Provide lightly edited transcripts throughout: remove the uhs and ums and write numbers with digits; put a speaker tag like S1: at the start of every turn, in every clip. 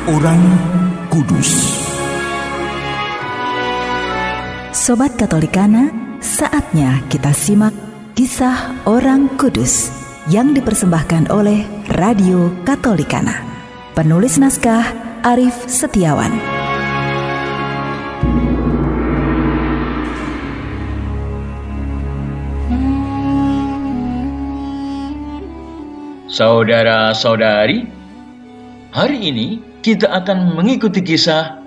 S1: Orang Kudus.
S2: Sobat Katolikana, saatnya kita simak kisah orang kudus yang dipersembahkan oleh Radio Katolikana. Penulis naskah Arif Setiawan.
S3: Saudara-saudari, hari ini kita akan mengikuti kisah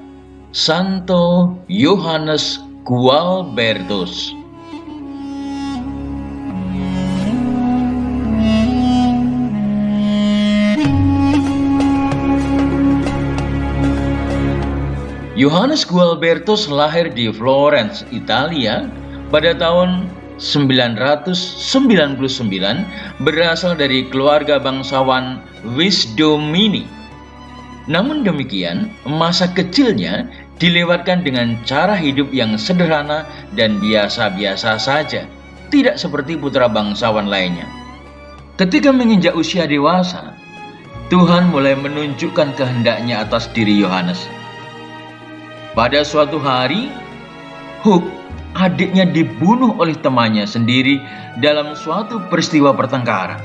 S3: Santo Yohanes Gualbertus. Yohanes Gualbertus lahir di Florence, Italia pada tahun 999, berasal dari keluarga bangsawan Wisdomini. Namun demikian, masa kecilnya dilewatkan dengan cara hidup yang sederhana dan biasa-biasa saja, tidak seperti putra bangsawan lainnya. Ketika menginjak usia dewasa, Tuhan mulai menunjukkan kehendaknya atas diri Yohanes. Pada suatu hari, Huk, adiknya, dibunuh oleh temannya sendiri dalam suatu peristiwa pertengkaran.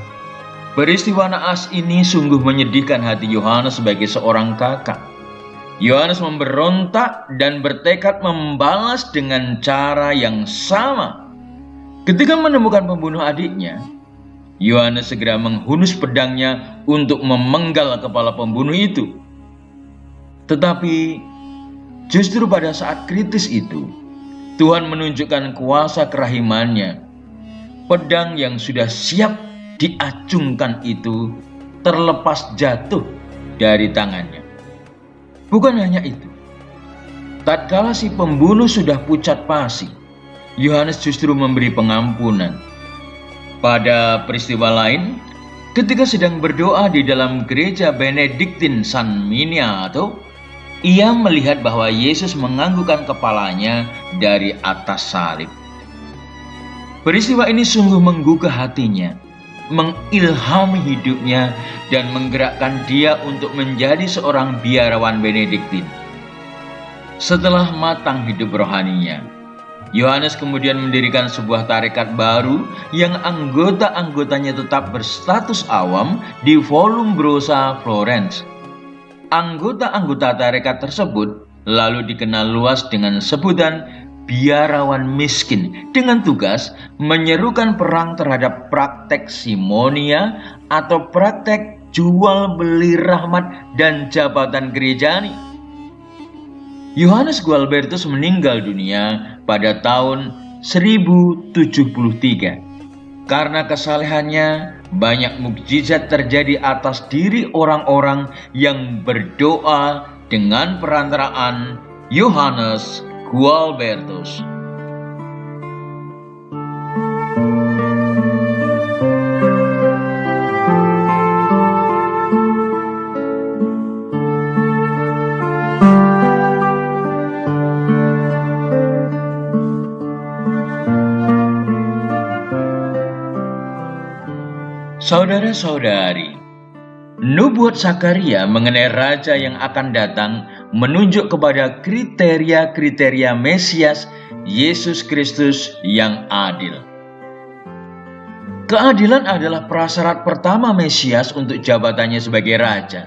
S3: Peristiwa naas ini sungguh menyedihkan hati Yohanes sebagai seorang kakak. Yohanes memberontak dan bertekad membalas dengan cara yang sama. Ketika menemukan pembunuh adiknya, Yohanes segera menghunus pedangnya untuk memenggal kepala pembunuh itu. Tetapi justru pada saat kritis itu, Tuhan menunjukkan kuasa kerahimannya. Pedang yang sudah siap diacungkan itu terlepas jatuh dari tangannya. Bukan hanya itu, tatkala si pembunuh sudah pucat pasi, Yohanes justru memberi pengampunan. Pada peristiwa lain, ketika sedang berdoa di dalam gereja Benediktin San Miniato, ia melihat bahwa Yesus menganggukkan kepalanya dari atas salib. Peristiwa ini sungguh menggugah hatinya, mengilhami hidupnya, dan menggerakkan dia untuk menjadi seorang biarawan Benediktin. Setelah matang hidup rohaninya, Yohanes kemudian mendirikan sebuah tarekat baru yang anggota-anggotanya tetap berstatus awam di Volumbrosa, Florence. Anggota-anggota tarekat tersebut lalu dikenal luas dengan sebutan biarawan miskin, dengan tugas menyerukan perang terhadap praktek simonia atau praktek jual beli rahmat dan jabatan gerejani. Yohanes Gualbertus meninggal dunia pada tahun 1073. Karena kesalehannya, banyak mukjizat terjadi atas diri orang-orang yang berdoa dengan perantaraan Yohanes Gualbertus. Saudara-saudari, nubuat Zakaria mengenai raja yang akan datang menunjuk kepada kriteria-kriteria Mesias Yesus Kristus yang adil. Keadilan adalah prasyarat pertama Mesias untuk jabatannya sebagai raja.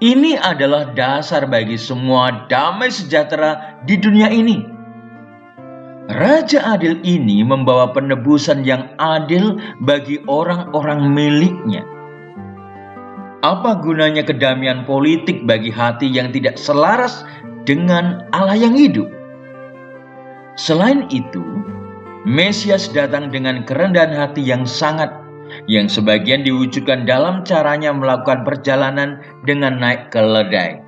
S3: Ini adalah dasar bagi semua damai sejahtera di dunia ini. Raja adil ini membawa penebusan yang adil bagi orang-orang miliknya. Apa gunanya kedamaian politik bagi hati yang tidak selaras dengan Allah yang hidup? Selain itu, Mesias datang dengan kerendahan hati yang sangat, yang sebagian diwujudkan dalam caranya melakukan perjalanan dengan naik keledai.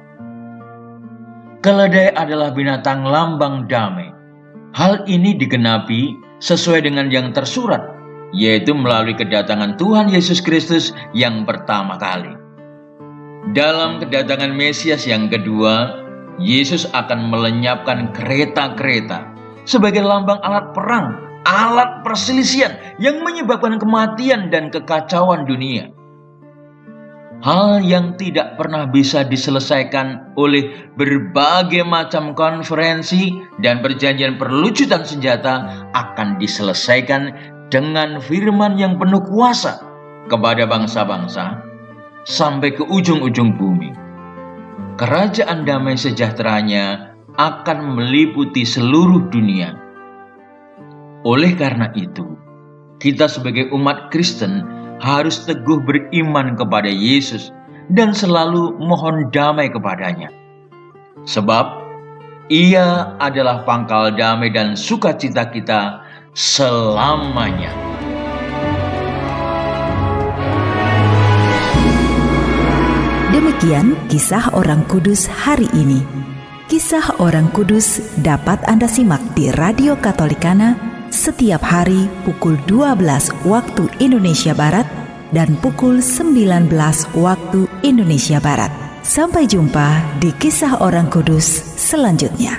S3: Keledai adalah binatang lambang damai. Hal ini digenapi sesuai dengan yang tersurat, yaitu melalui kedatangan Tuhan Yesus Kristus yang pertama kali. Dalam kedatangan Mesias yang kedua, Yesus akan melenyapkan kereta-kereta sebagai lambang alat perang, alat perselisihan yang menyebabkan kematian dan kekacauan dunia. hal yang tidak pernah bisa diselesaikan oleh berbagai macam konferensi dan perjanjian perlucutan senjata akan diselesaikan dengan firman yang penuh kuasa kepada bangsa-bangsa sampai ke ujung-ujung bumi. Kerajaan damai sejahteranya akan meliputi seluruh dunia. Oleh karena itu, kita sebagai umat Kristen harus teguh beriman kepada Yesus dan selalu mohon damai kepadanya. Sebab Ia adalah pangkal damai dan sukacita kita selamanya.
S2: Demikian kisah orang kudus hari ini. Kisah orang kudus dapat Anda simak di Radio Katolikana setiap hari pukul 12 waktu Indonesia Barat dan pukul 19 waktu Indonesia Barat. Sampai jumpa di kisah orang kudus selanjutnya.